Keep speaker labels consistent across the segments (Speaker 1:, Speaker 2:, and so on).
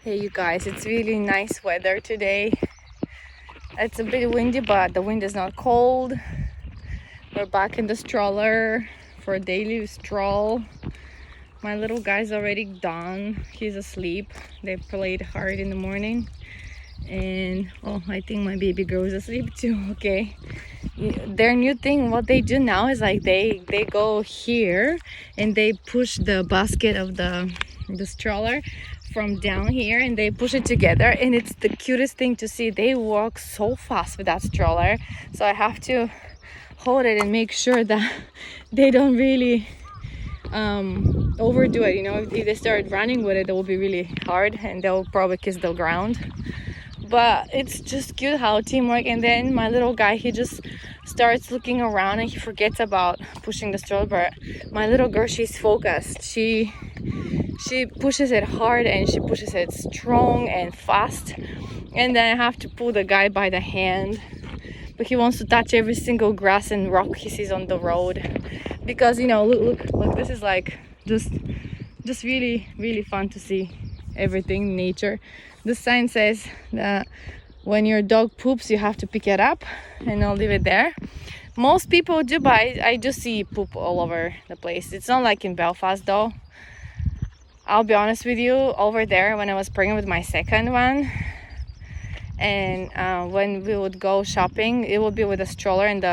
Speaker 1: Hey you guys, it's really nice weather today. It's a bit windy, but the wind is not cold. We're back in the stroller for a daily stroll. My little guy's already done. He's asleep. They played hard in the morning. And I think my baby girl is asleep too. Okay. Their new thing, what they do now is like they go here and they push the basket of the stroller from down here and they push it together, and it's the cutest thing to see. They walk so fast with that stroller, so I have to hold it and make sure that they don't really overdo it. If they start running with it, it will be really hard and they'll probably kiss the ground. But it's just cute how teamwork. And then my little guy, he just starts looking around and he forgets about pushing the stroller. But my little girl, she's focused. She pushes it hard and she pushes it strong and fast. And then I have to pull the guy by the hand, but he wants to touch every single grass and rock he sees on the road, because look, this is like just really, really fun to see everything, nature. The sign says that when your dog poops, you have to pick it up, and I'll leave it there. Most people do, but I just see poop all over the place. It's not like in Belfast though. I'll be honest with you, over there when I was pregnant with my second one, and when we would go shopping, it would be with a stroller, and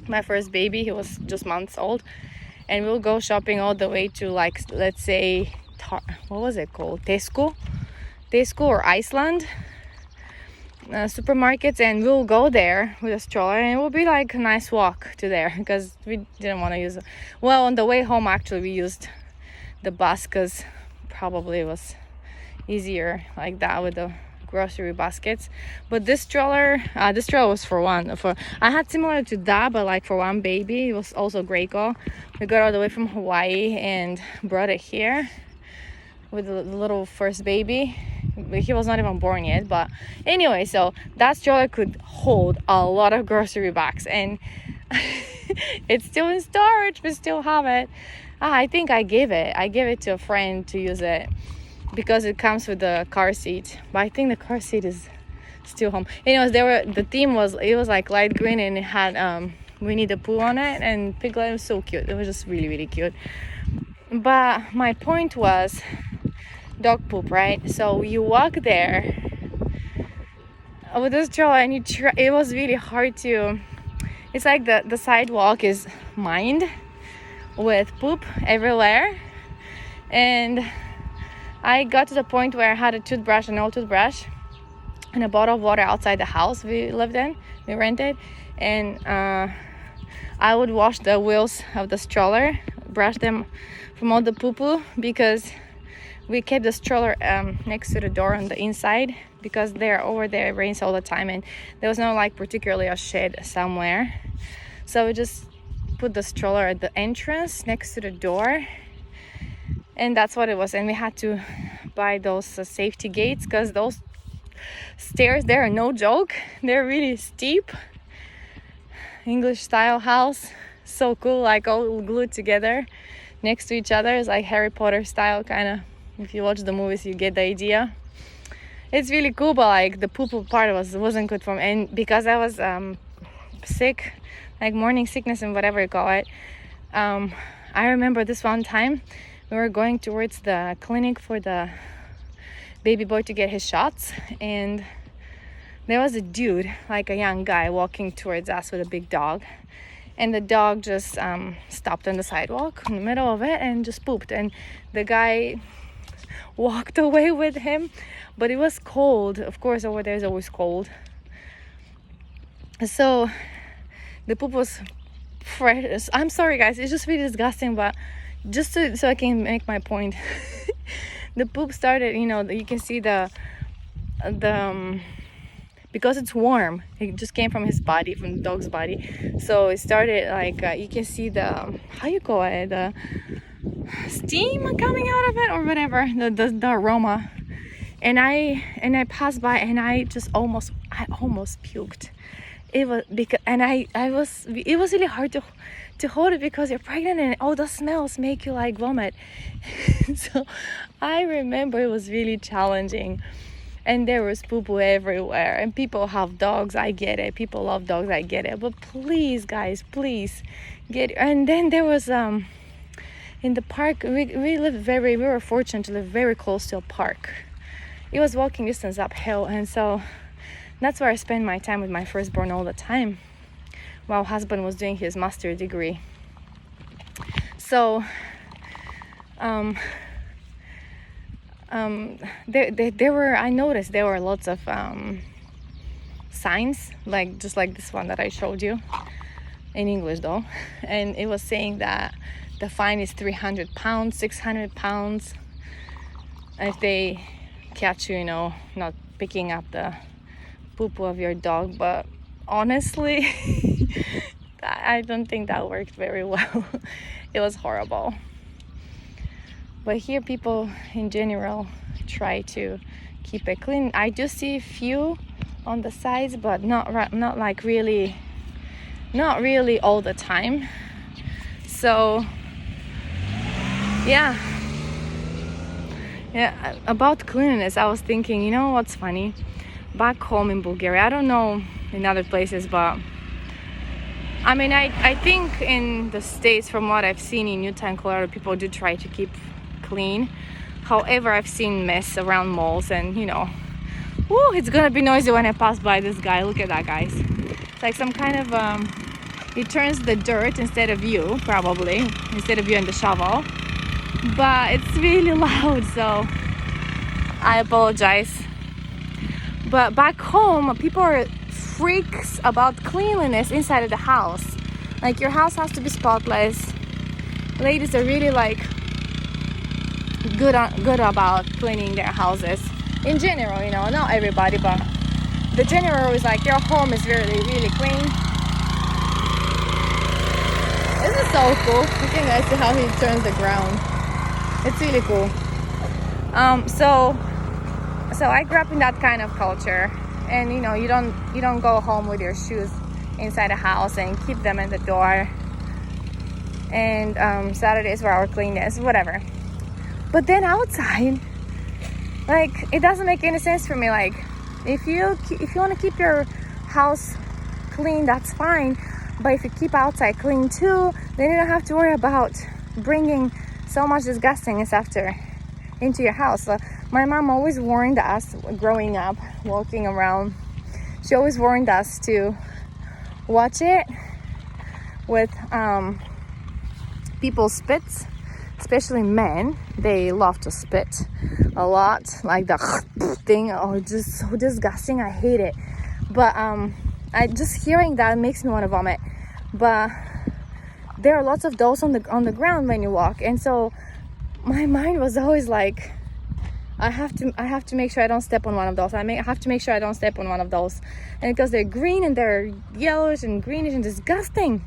Speaker 1: my first baby, he was just months old, and we'll go shopping all the way to, like, let's say, what was it called? Tesco or Iceland supermarkets, and we'll go there with a stroller, and it will be like a nice walk to there because we didn't want to use it. Well, on the way home, actually, we used the bus because probably it was easier like that with the grocery baskets. But this stroller was I had similar to that, but like for one baby. It was also Graco. We got all the way from Hawaii and brought it here with the little first baby. He was not even born yet, but anyway, so that stroller could hold a lot of grocery bags, and it's still in storage. We still have it. I think I gave it to a friend to use it because it comes with the car seat, but I think the car seat is still home. The theme was like light green, and it had Winnie the Pooh on it, and Piglet. Was so cute. It was just really, really cute. But my point was dog poop, right? So you walk there with this stroller, and it was really hard to. It's like the sidewalk is mined with poop everywhere, and I got to the point where I had an old toothbrush, and a bottle of water outside the house we rented, and I would wash the wheels of the stroller, brush them from all the poo-poo, because we kept the stroller next to the door on the inside, because over there it rains all the time, and there was not like particularly a shed somewhere, so we just put the stroller at the entrance next to the door, and that's what it was. And we had to buy those safety gates, because those stairs there are no joke. They're really steep. English style house, so cool, like all glued together next to each other. It's like Harry Potter style, kind of. If you watch the movies, you get the idea. It's really cool, but like the poo-poo part wasn't good for me, and because I was sick, like morning sickness and whatever you call it. I remember this one time we were going towards the clinic for the baby boy to get his shots, and there was a dude, like a young guy, walking towards us with a big dog, and the dog just stopped on the sidewalk in the middle of it and just pooped, and the guy walked away with him. But it was cold, of course. Over there is always cold, so the poop was fresh. I'm sorry guys, it's just really disgusting, but just so I can make my point. The poop started, you can see the because it's warm, it just came from his body, from the dog's body, so it started like you can see the, how you call it, the steam coming out of it or whatever, the aroma. And I passed by, and I almost puked. It was because, and it was really hard to hold it because you're pregnant and all the smells make you like vomit. So I remember it was really challenging, and there was poo-poo everywhere, and people have dogs, I get it, people love dogs, I get it, but please guys, please get. And then there was in the park, we were fortunate to live very close to a park. It was walking distance uphill, and so that's where I spent my time with my firstborn all the time while husband was doing his master's degree. So there were, I noticed there were lots of signs, like just like this one that I showed you, in English though, and it was saying that the fine is 300 pounds, 600 pounds if they catch you, not picking up the poo-poo of your dog. But honestly, I don't think that worked very well. It was horrible. But here people in general try to keep it clean. I do see a few on the sides, but not like really, not really all the time. So yeah, about cleanliness, I was thinking, what's funny? Back home in Bulgaria, I don't know in other places, but I mean, I think in the States, from what I've seen in Utah and Colorado, people do try to keep clean. However, I've seen mess around malls, and it's gonna be noisy when I pass by this guy. Look at that, guys. It's like some kind of he turns the dirt instead of you in the shovel, but it's really loud, so I apologize. But back home, people are freaks about cleanliness inside of the house. Like, your house has to be spotless. Ladies are really like good about cleaning their houses in general, not everybody, but the general is like your home is really, really clean. This is so cool. You can guys see how he turns the ground. It's really cool. So I grew up in that kind of culture, and you don't go home with your shoes inside the house and keep them in the door. And Saturdays were our cleanness, whatever. But then outside, like, it doesn't make any sense for me. Like, if you want to keep your house clean, that's fine. But if you keep outside clean too, then you don't have to worry about bringing so much disgusting stuff into your house. So my mom always warned us, growing up, walking around, she always warned us to watch it with people's spits, especially men. They love to spit a lot, like the thing. Oh, just so disgusting. I hate it. But I just hearing that makes me want to vomit. But there are lots of those on the ground when you walk, and so my mind was always like, I have to make sure I don't step on one of those. I have to make sure I don't step on one of those, and because they're green and they're yellowish and greenish and disgusting.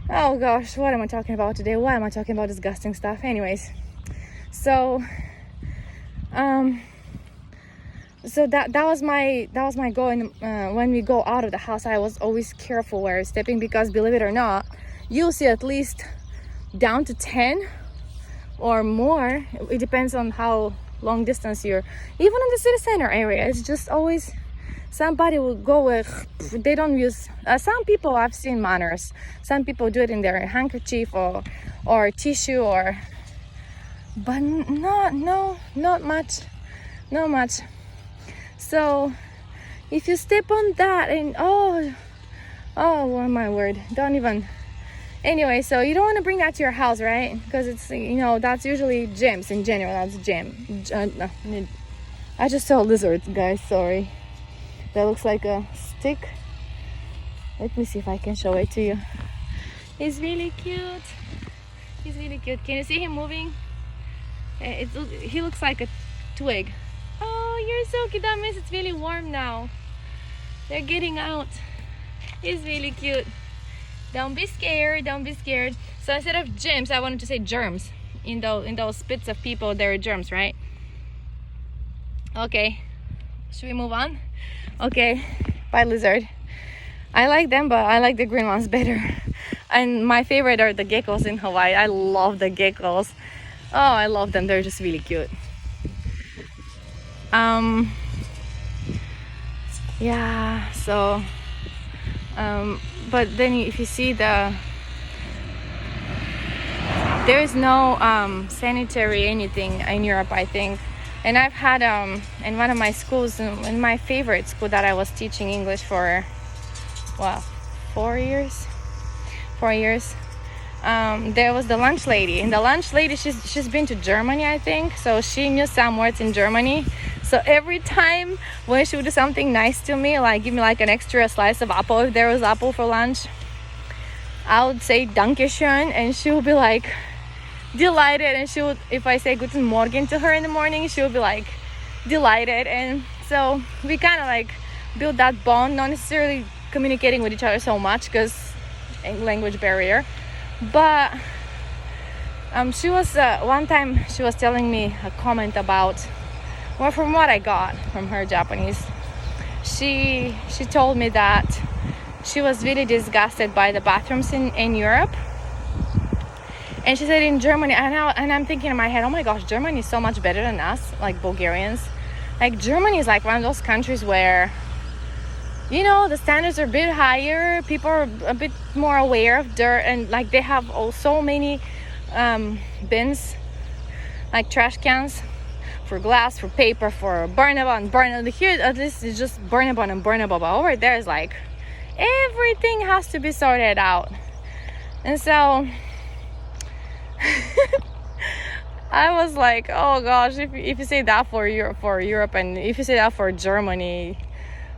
Speaker 1: Oh gosh, what am I talking about today? Why am I talking about disgusting stuff? Anyways, so that was my goal. And when we go out of the house, I was always careful where I'm stepping, because believe it or not, you'll see at least down to 10 or more. It depends on how long distance you're. Even in the city center area, it's just always somebody will go with. They don't use. Some people, I've seen manners. Some people do it in their handkerchief or tissue, but not much. So if you step on that, and oh my word, don't even. Anyway, so you don't want to bring that to your house, right? Because it's, that's usually gyms in general. That's gym. I just saw a lizard, guys. Sorry. That looks like a stick. Let me see if I can show it to you. He's really cute. Can you see him moving? He looks like a twig. Oh, you're so cute. That means it's really warm now. They're getting out. He's really cute. Don't be scared. So instead of gyms, I wanted to say germs. In those spits of people, there are germs, right? Okay. Should we move on? Okay. Bye, lizard. I like them, but I like the green ones better. And my favorite are the geckos in Hawaii. I love the geckos. Oh, I love them. They're just really cute. Yeah, so but then if you see there is no sanitary anything in Europe, I think. And I've had in one of my schools, in my favorite school that I was teaching English for 4 years. There was the lunch lady, and the lunch lady, she's been to Germany, I think, so she knew some words in Germany. So every time when she would do something nice to me, like give me like an extra slice of apple, if there was apple for lunch, I would say Dankeschön, and she would be like delighted. And she would, if I say Guten Morgen to her in the morning, she would be like delighted. And so we kind of like built that bond, not necessarily communicating with each other so much because language barrier. But she was one time she was telling me a comment about, well, from what I got from her Japanese, she told me that she was really disgusted by the bathrooms in Europe. And she said in Germany, and I'm thinking in my head, oh my gosh, Germany is so much better than us, like Bulgarians. Like Germany is like one of those countries where, you know, the standards are a bit higher, people are a bit more aware of dirt, and like they have so many bins, like trash cans for glass, for paper, for burnable. Here at least it's just burnable and burnable, but over there is like everything has to be sorted out. And so I was like, oh gosh, if you say that for Europe, and if you say that for Germany,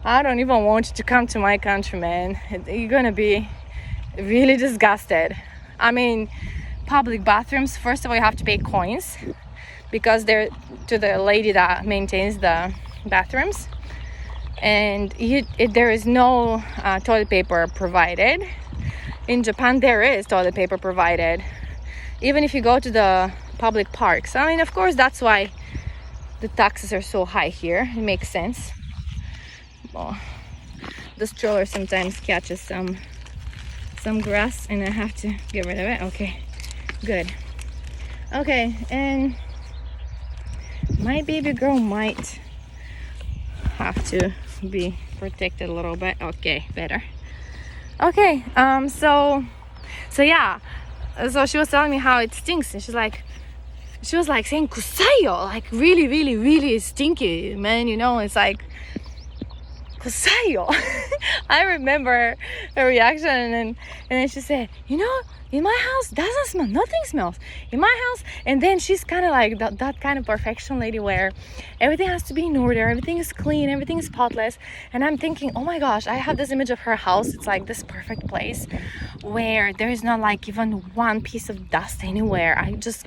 Speaker 1: I don't even want you to come to my country, man. You're gonna be really disgusted. I mean, public bathrooms, first of all, you have to pay coins because they're to the lady that maintains the bathrooms, and there is no toilet paper provided. In Japan, there is toilet paper provided, even if you go to the public parks. I mean, of course, that's why the taxes are so high here. It makes sense. Oh, the stroller sometimes catches some grass and I have to get rid of it. Okay, good. Okay, and my baby girl might have to be protected a little bit. Okay, better. Okay, so yeah, so she was telling me how it stinks, and she was like saying kusayo, like really, really, really stinky, man. You know, it's like kusayo. I remember her reaction, and then she said, you know, in my house doesn't smell, nothing smells in my house. And then she's kind of like that kind of perfection lady where everything has to be in order, everything is clean, everything is spotless. And I'm thinking, oh my gosh, I have this image of her house. It's like this perfect place where there is not like even one piece of dust anywhere.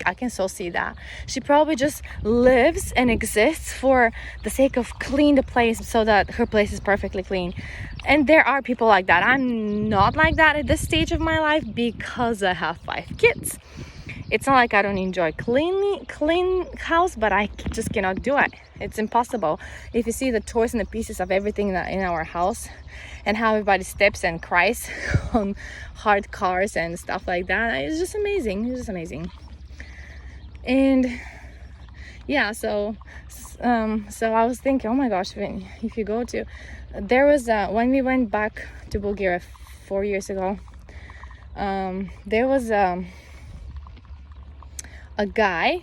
Speaker 1: I can so see that she probably just lives and exists for the sake of clean the place so that her place is perfectly clean. And there are people like that. I'm not like that at this stage of my life because I have 5 kids. It's not like I don't enjoy clean house, but I just cannot do it. It's impossible. If you see the toys and the pieces of everything in our house and how everybody steps and cries on hard cars and stuff like that, it's just amazing. It's just amazing. And yeah, so I was thinking, oh my gosh, if you go to, there was when we went back to Bulgaria 4 years ago, there was a guy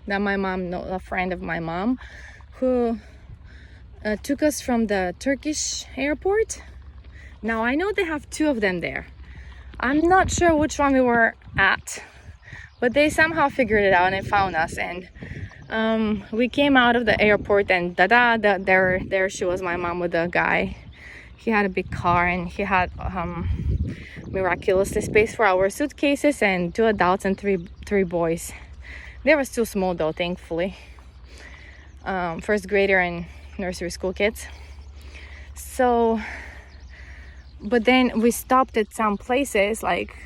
Speaker 1: that my mom knows, a friend of my mom, who took us from the Turkish airport. Now I know they have 2 of them there. I'm not sure which one we were at, but they somehow figured it out and found us. And we came out of the airport, and there she was, my mom with the guy. He had a big car, and he had miraculously space for our suitcases and 2 adults and three boys. They were still small though, thankfully. First grader and nursery school kids. So, but then we stopped at some places, like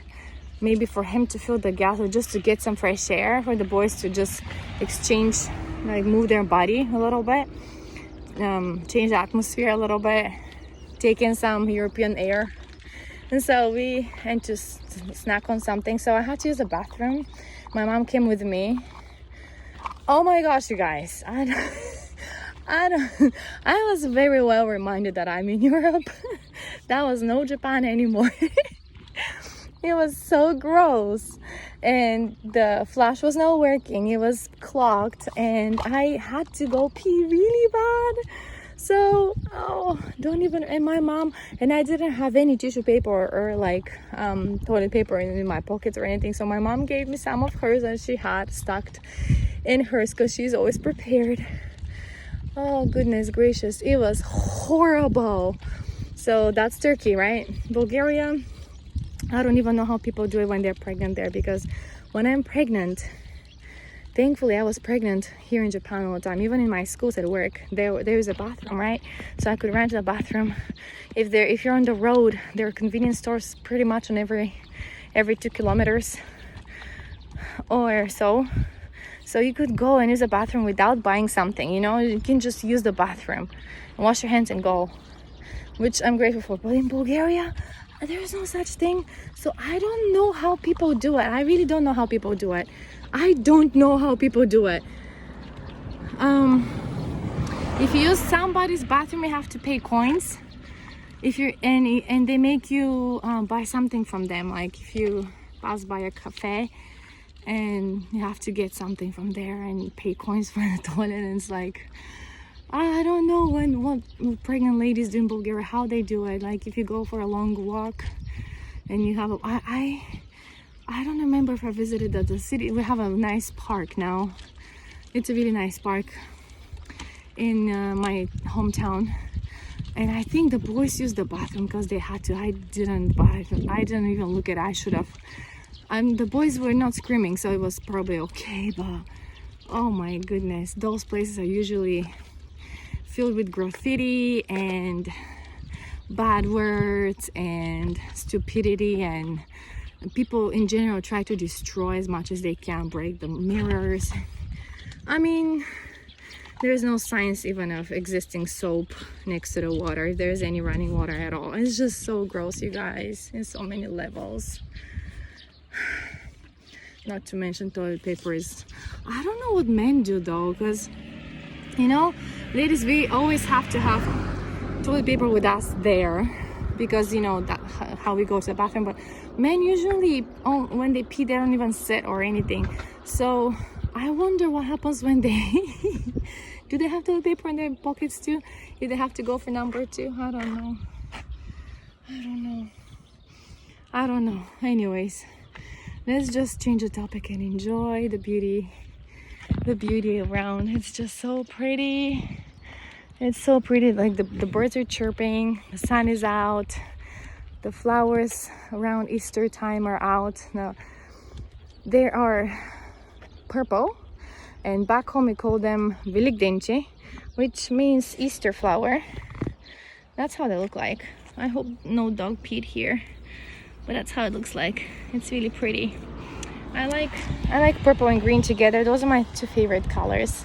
Speaker 1: maybe for him to fill the gas or just to get some fresh air, for the boys to just exchange, like move their body a little bit, change the atmosphere a little bit, take in some European air. And so we went to snack on something. So I had to use the bathroom. My mom came with me. Oh my gosh, you guys. I was very well reminded that I'm in Europe. That was no Japan anymore. It was so gross, and the flush was not working. It was clogged, and I had to go pee really bad. So, and my mom, and I didn't have any tissue paper or like toilet paper in my pockets or anything. So my mom gave me some of hers, and she had stuck in hers because she's always prepared. Oh goodness gracious, it was horrible. So that's Turkey, right? Bulgaria, I don't even know how people do it when they're pregnant there, because when I'm pregnant, thankfully I was pregnant here in Japan all the time. Even in my schools at work, there's a bathroom, right? So I could rent a bathroom. If you're on the road, there are convenience stores pretty much on every 2 kilometers or so. So you could go and use a bathroom without buying something, you know? You can just use the bathroom and wash your hands and go, which I'm grateful for. But in Bulgaria, there is no such thing. So I don't know how people do it. I really don't know how people do it. I don't know how people do it. If you use somebody's bathroom, you have to pay coins. If you're and they make you buy something from them, like if you pass by a cafe and you have to get something from there and pay coins for the toilet, and it's like, I don't know what pregnant ladies do in Bulgaria, how they do it. Like if you go for a long walk and you have I don't remember if I visited the city. We have a nice park now. It's a really nice park in my hometown, and I think the boys used the bathroom because they had to. I didn't even look at it. I should have. The boys were not screaming, so it was probably okay, but oh my goodness, those places are usually filled with graffiti and bad words and stupidity, and people in general try to destroy as much as they can, break the mirrors. I mean, there's no science even of existing soap next to the water, if there's any running water at all. It's just so gross, you guys, in so many levels. Not to mention toilet paper is, I don't know what men do though, because you know, ladies, we always have to have toilet paper with us there, because you know that how we go to the bathroom. But men usually, when they pee, they don't even sit or anything. So I wonder what happens when they do they have toilet paper in their pockets too, if they have to go for number 2. I don't know. Anyways, let's just change the topic and enjoy the beauty around. It's just so pretty. It's so pretty. Like the birds are chirping, the sun is out, the flowers around Easter time are out. Now they are purple, and back home we call them Velikdenci, which means Easter flower. That's how they look like. I hope no dog peed here, but that's how it looks like. It's really pretty. I like purple and green together. Those are my 2 favorite colors,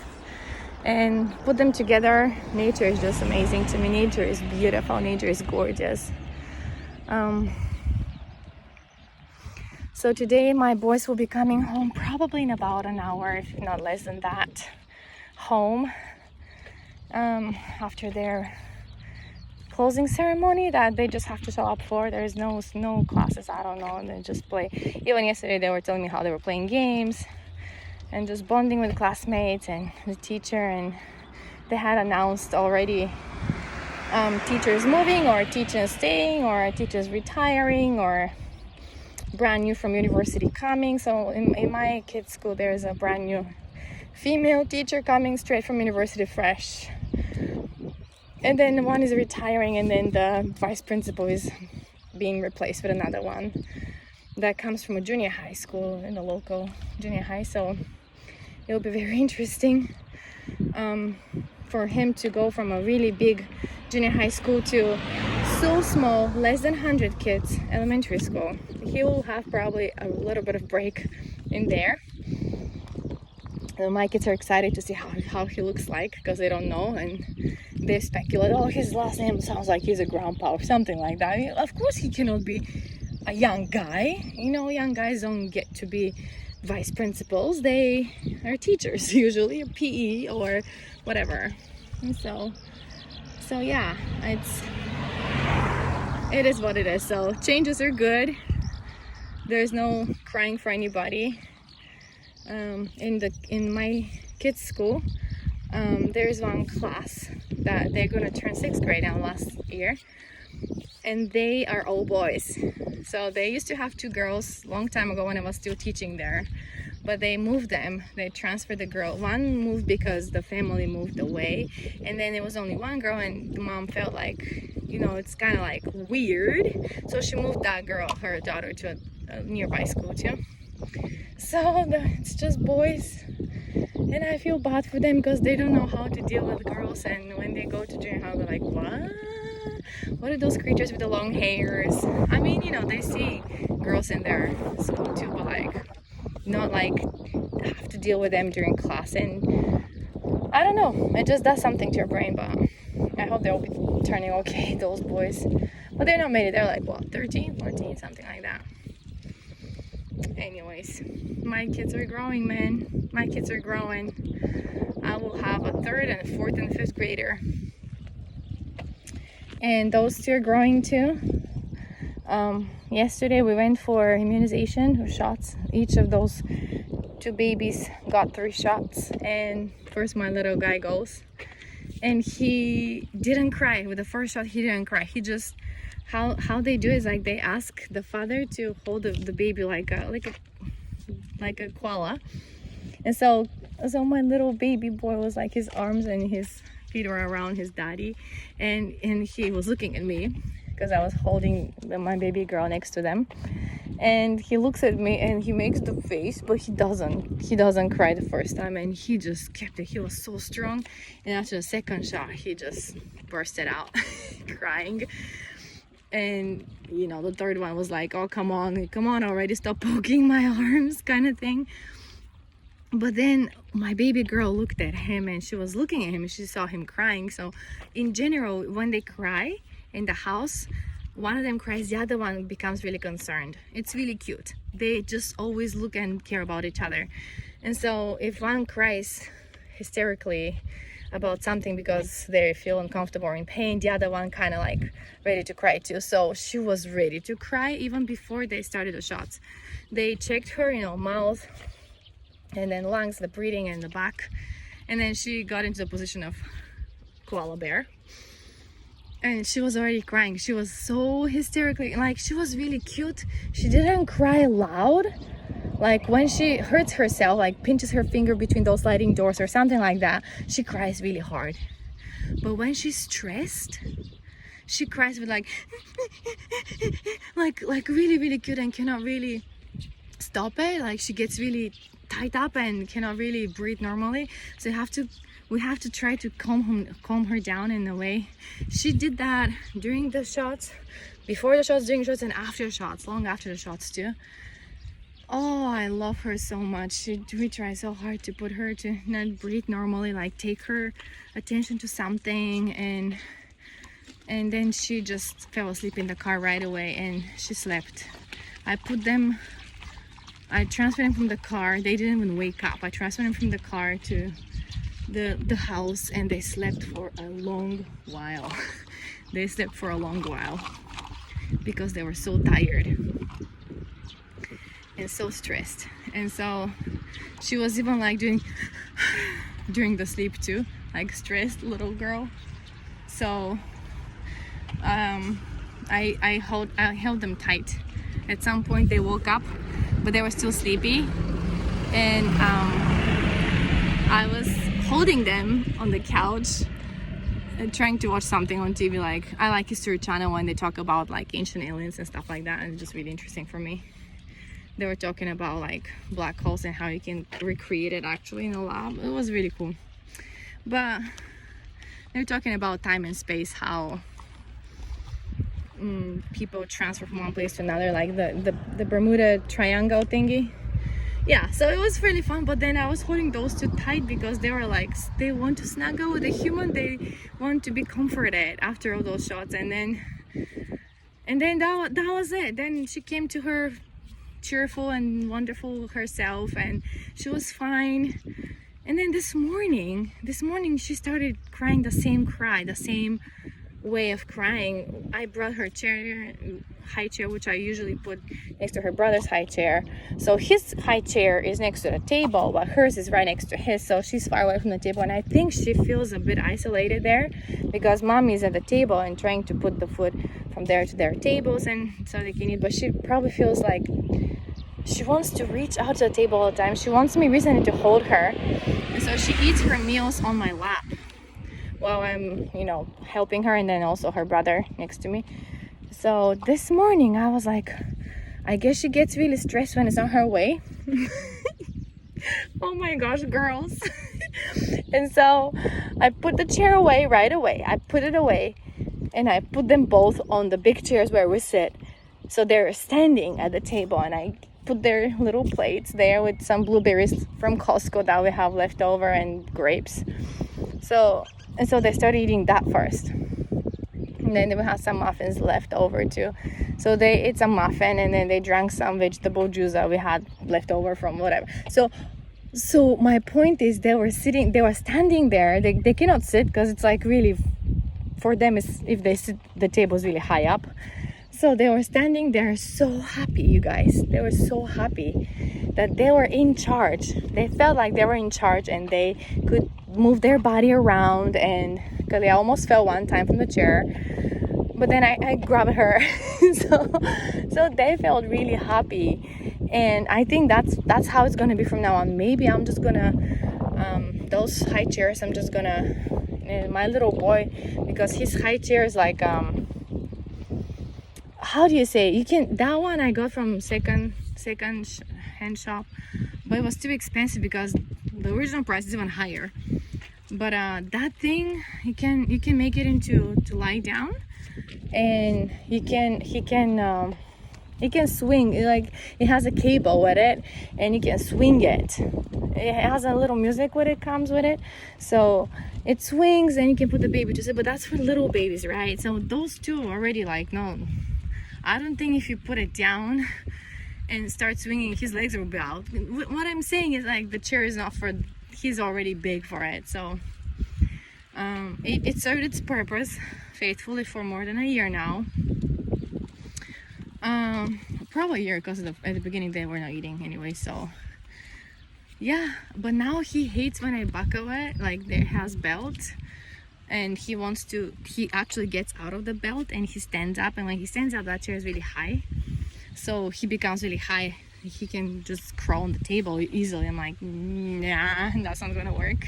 Speaker 1: and put them together, nature is just amazing to me. Nature is beautiful. Nature is gorgeous. So today my boys will be coming home probably in about an hour, if not less than that, home after their closing ceremony that they just have to show up for. There's no classes, I don't know, and they just play. Even yesterday they were telling me how they were playing games and just bonding with classmates and the teacher, and they had announced already teachers moving or teachers staying or teachers retiring or brand new from university coming. So in my kids' school there's a brand new female teacher coming straight from university, fresh. And then one is retiring, and then the vice principal is being replaced with another one that comes from a junior high school, in the local junior high. So it'll be very interesting for him to go from a really big junior high school to so small, less than 100 kids, elementary school. He will have probably a little bit of break in there. My kids are excited to see how he looks like, because they don't know, and they speculate, oh, his last name sounds like he's a grandpa or something like that. I mean, of course he cannot be a young guy. You know, young guys don't get to be vice principals. They are teachers usually, or PE or whatever. And so yeah, it is what it is. So changes are good. There's no crying for anybody. In my kids' school, there's one class that they're gonna turn 6th grade now last year, and they are all boys. So they used to have 2 girls long time ago when I was still teaching there, but they moved them. They transferred the girl. One moved because the family moved away, and then it was only 1 girl, and the mom felt like, you know, it's kind of like weird, so she moved that girl, her daughter, to a nearby school too. So it's just boys, and I feel bad for them because they don't know how to deal with girls, and when they go to junior high, they're like, what are those creatures with the long hairs? I mean, you know, they see girls in their school too, but like not like have to deal with them during class. And I don't know, it just does something to your brain. But I hope they'll be turning okay, those boys. But they're not made it. They're like, what, 13, 14, something like that. Anyways, my kids are growing, man. My kids are growing. I will have a 3rd and a 4th and 5th grader, and those 2 are growing too. Yesterday we went for immunization shots. Each of those 2 babies got 3 shots, and first my little guy goes, and he didn't cry. With the first shot he didn't cry. He just, how they do is like they ask the father to hold the baby like a koala. And so my little baby boy was like, his arms and his feet were around his daddy, and he was looking at me because I was holding my baby girl next to them, and he looks at me and he makes the face, but he doesn't cry the first time, and he just kept it. He was so strong, and after the second shot he just bursted out crying. And you know, the third one was like, oh, come on already, stop poking my arms, kind of thing. But then my baby girl looked at him, and she was looking at him, and she saw him crying. So in general, when they cry in the house, one of them cries, the other one becomes really concerned. It's really cute. They just always look and care about each other. And so if one cries hysterically about something because they feel uncomfortable or in pain, the other one kind of like ready to cry too. So she was ready to cry even before they started the shots. They checked her, you know, mouth and then lungs, the breathing and the back, and then she got into the position of koala bear, and she was already crying. She was so hysterically, like, she was really cute. She didn't cry loud, like when she hurts herself, like pinches her finger between those sliding doors or something like that, she cries really hard. But when she's stressed, she cries with like really cute and cannot really stop it. Like she gets really tied up and cannot really breathe normally. So we have to try to calm her down in a way. She did that during the shots, before the shots, during shots, and after shots, long after the shots too. Oh, I love her so much. We try so hard to put her to not breathe normally, like take her attention to something, and then she just fell asleep in the car right away, and she slept. I transferred them from the car. They didn't even wake up. I transferred them from the car to the house, and they slept for a long while. They slept for a long while because they were so tired and so stressed. And so she was even like doing during the sleep too, like stressed little girl. So I held them tight. At some point they woke up, but they were still sleepy, and I was holding them on the couch and trying to watch something on TV. Like, I like History Channel when they talk about like ancient aliens and stuff like that, and it's just really interesting for me. They were talking about like black holes and how you can recreate it actually in a lab. It was really cool. But they're talking about time and space, how people transfer from one place to another, like the Bermuda Triangle thingy. yeah, so it was really fun. But then I was holding those two tight because they were like, they want to snuggle with a human, they want to be comforted after all those shots. And then that was it. Then she came to her cheerful and wonderful herself, and she was fine. And then this morning she started crying the same cry, the same way of crying. I brought her high chair, which I usually put next to her brother's high chair. So his high chair is next to the table, but hers is right next to his, so she's far away from the table. And I think she feels a bit isolated there because mommy is at the table and trying to put the food from there to their tables and so they can eat. But she probably feels like she wants to reach out to the table all the time. She wants me recently to hold her, and so she eats her meals on my lap while I'm, helping her, and then also her brother next to me. So this morning I was like, I guess she gets really stressed when it's on her way. Oh my gosh, girls. And so I put the chair away right away. I put it away and I put them both on the big chairs where we sit. So they're standing at the table, and I put their little plates there with some blueberries from Costco that we have left over and grapes. So they started eating that first. And then we had some muffins left over too. So they ate some muffin, and then they drank some vegetable juice that we had left over from whatever. So my point is, they were standing there. They cannot sit because it's like really, for them, if they sit, the table is really high up. So they were standing there so happy, you guys. They were so happy that they were in charge. They felt like they were in charge, and they could move their body around, and because they almost fell one time from the chair. But then I grabbed her. so they felt really happy. And I think that's how it's gonna be from now on. Maybe I'm just gonna those high chairs, I'm just gonna my little boy, because his high chair is like how do you say, that one I got from second hand shop, but it was too expensive because the original price is even higher. But that thing, you can make it into to lie down, and he can swing, like it has a cable with it, and you can swing it. It has a little music with it, comes with it, so it swings, and you can put the baby to sleep. But that's for little babies, right? So those two already, like, no, I don't think if you put it down and start swinging, his legs will be out. What I'm saying is, like, the chair is not for, he's already big for it. So it served its purpose faithfully for more than a year now. Probably a year, because at the beginning they were not eating anyway. So yeah, but now he hates when I buckle it, like there has belt, and he actually gets out of the belt and he stands up, and when he stands up, that chair is really high, so he becomes really high. He can just crawl on the table easily. I'm like, nah, that's not gonna work.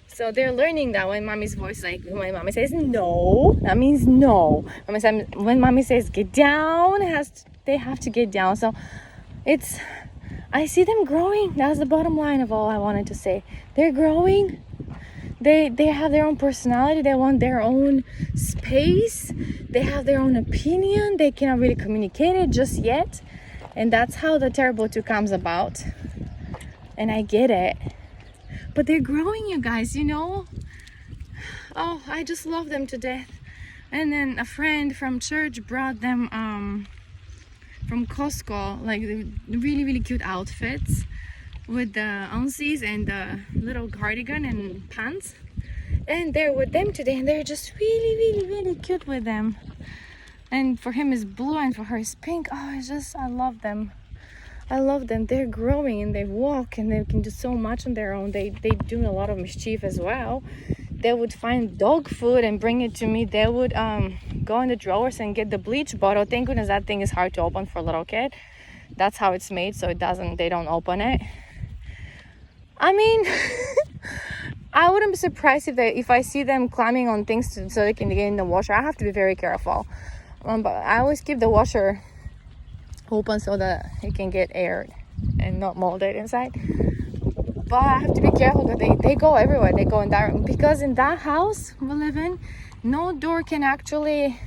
Speaker 1: So they're learning that when mommy's voice, like when mommy says no, that means no. When mommy says get down, they have to get down. So I see them growing. That's the bottom line of all I wanted to say. They're growing. They have their own personality. They want their own space. They have their own opinion. They cannot really communicate it just yet. And that's how the Terrible 2 comes about. And I get it. But they're growing, you guys, Oh, I just love them to death. And then a friend from church brought them from Costco, like really, really cute outfits with the undies and the little cardigan and pants. And they're with them today, and they're just really, really, really cute with them. And for him is blue, and for her is pink. Oh, I love them. I love them. They're growing, and they walk, and they can do so much on their own. They do a lot of mischief as well. They would find dog food and bring it to me. They would go in the drawers and get the bleach bottle. Thank goodness that thing is hard to open for a little kid. That's how it's made, so they don't open it. I mean, I wouldn't be surprised if I see them climbing on things so they can get in the washer. I have to be very careful. But I always keep the washer open so that it can get aired and not molded inside. But I have to be careful because they go everywhere. They go in that room, because in that house we live in, no door can actually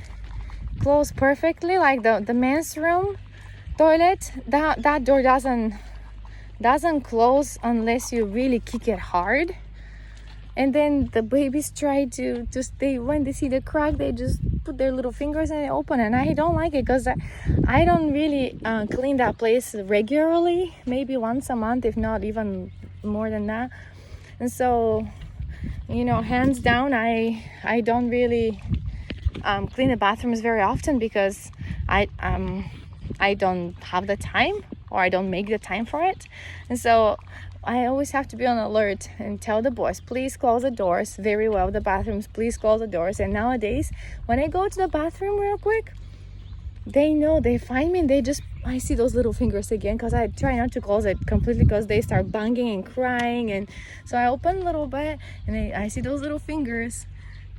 Speaker 1: close perfectly. Like the men's room toilet, that door doesn't doesn't close unless you really kick it hard. And then the babies try to just, when they see the crack, they just put their little fingers and they open it. And I don't like it because I don't really clean that place regularly, maybe once a month, if not even more than that. And so, you know, hands down, I don't really clean the bathrooms very often because I don't have the time, or I don't make the time for it. And so I always have to be on alert and tell the boys, please close the doors very well, the bathrooms, please close the doors. And nowadays, when I go to the bathroom real quick, they know, they find me, and I see those little fingers again, because I try not to close it completely because they start banging and crying. And so I open a little bit, and I see those little fingers.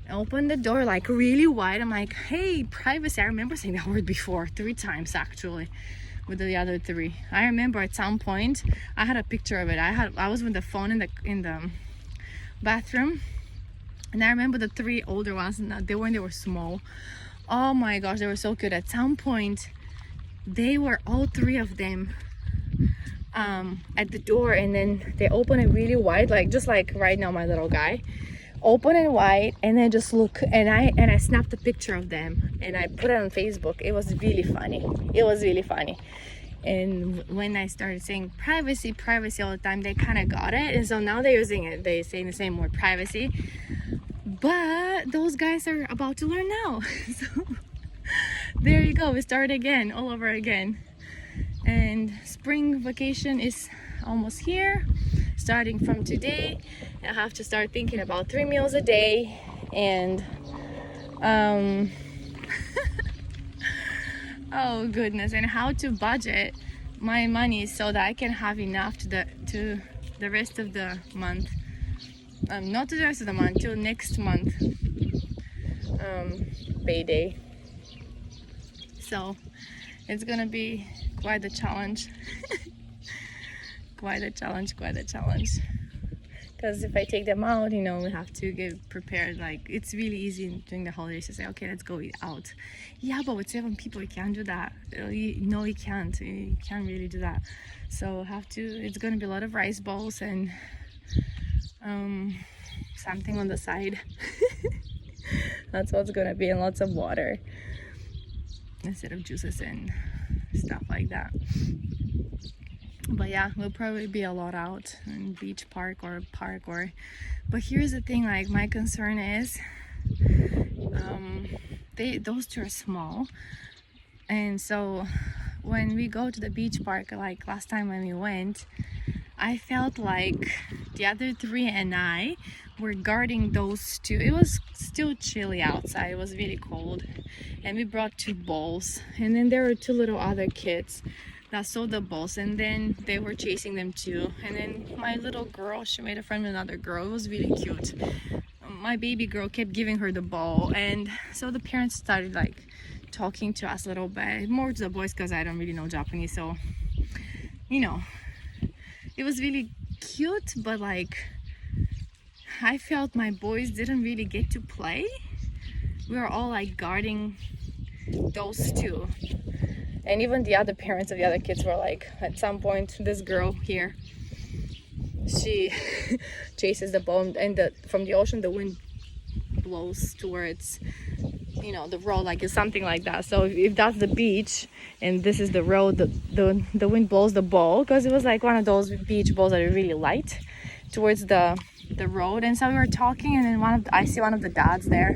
Speaker 1: I open the door like really wide. I'm like, hey, privacy. I remember saying that word before 3 times actually with the other 3. I remember at some point I had a picture of it. I was with the phone in the bathroom, and I remember the 3 older ones, and they were small. Oh my gosh, they were so cute. At some point they were, all 3 of them, at the door, and then they open it really wide, like just like right now my little guy, open it wide, and then just look. And I snapped a picture of them and I put it on Facebook. It was really funny. And when I started saying privacy all the time, they kind of got it, and so now they're using it. They say the same word, privacy. But those guys are about to learn now. So there you go, we start again, all over again. And spring vacation is almost here. Starting from today, I have to start thinking about 3 meals a day, and oh goodness, and how to budget my money so that I can have enough to the rest of the month. Not to the rest of the month, till next month, payday. So it's gonna be quite a challenge. Quite a challenge. Because if I take them out, you know, we have to get prepared. Like, it's really easy during the holidays to say, okay, let's go eat out. Yeah, but with 7 people, you can't do that. No, you can't. You can't really do that. So it's gonna be a lot of rice bowls and something on the side. That's what's gonna be, and lots of water instead of juices and stuff like that. But yeah, we'll probably be a lot out in beach park, but here's the thing, like, my concern is those 2 are small, and so when we go to the beach park, like last time when we went, I felt like the other 3 and I were guarding those 2. It was still chilly outside, it was really cold, and we brought 2 bowls, and then there were 2 little other kids that saw the balls, and then they were chasing them too. And then my little girl, she made a friend with another girl. It was really cute. My baby girl kept giving her the ball, and so the parents started like talking to us a little bit, more to the boys because I don't really know Japanese, so you know, it was really cute. But like, I felt my boys didn't really get to play. We were all like guarding those 2. And even the other parents of the other kids were like, at some point, this girl here, she chases the ball, and from the ocean the wind blows towards, you know, the road, like it's something like that. So if that's the beach and this is the road, the wind blows the ball, because it was like one of those beach balls that are really light, towards the road. And so we were talking, and then I see one of the dads there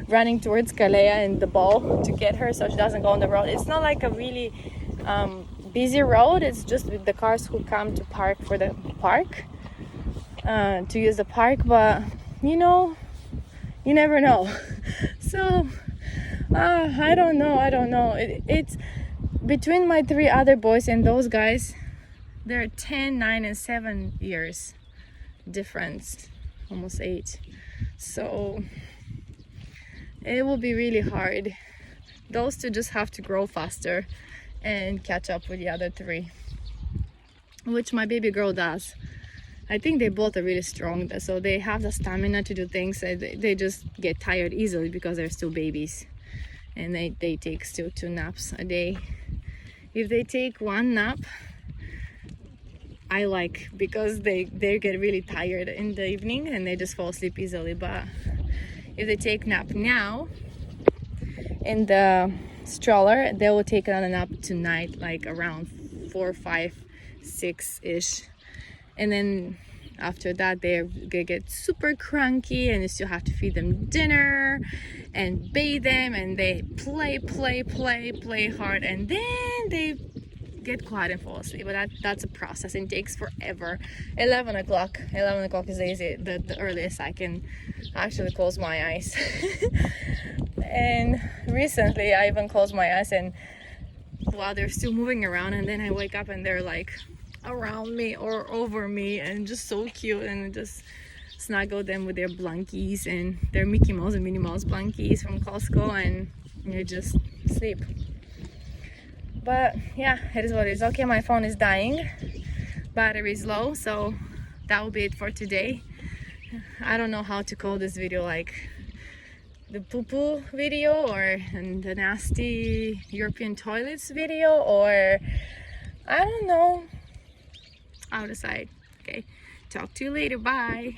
Speaker 1: running towards Kalea and the ball to get her so she doesn't go on the road. It's not like a really busy road, it's just with the cars who come to park for the park, to use the park. But you know, you never know. So I don't know. It's between my 3 other boys and those guys, they're 10, 9 and 7 years difference, almost 8. So it will be really hard. Those 2 just have to grow faster and catch up with the other 3, which my baby girl does. I think they both are really strong, so they have the stamina to do things. They just get tired easily because they're still babies, and they take still 2 naps a day. If they take 1 nap, I like, because they get really tired in the evening and they just fall asleep easily. But if they take nap now in the stroller, they will take another nap tonight, like around 4, 5, 6-ish, and then after that they're gonna get super cranky and you still have to feed them dinner and bathe them, and they play hard, and then they get quiet and fall asleep. But that's a process and takes forever. 11 o'clock is the earliest I can actually close my eyes. And recently I even closed my eyes and while they're still moving around, and then I wake up and they're like around me or over me and just so cute, and just snuggle them with their blankies and their Mickey Mouse and Minnie Mouse blankies from Costco, and you just sleep. But yeah, it is what it is. Okay, my phone is dying, battery is low, so that will be it for today. I don't know how to call this video, like the poo-poo video or the nasty European toilets video, or I don't know. I'll decide. Okay, talk to you later. Bye.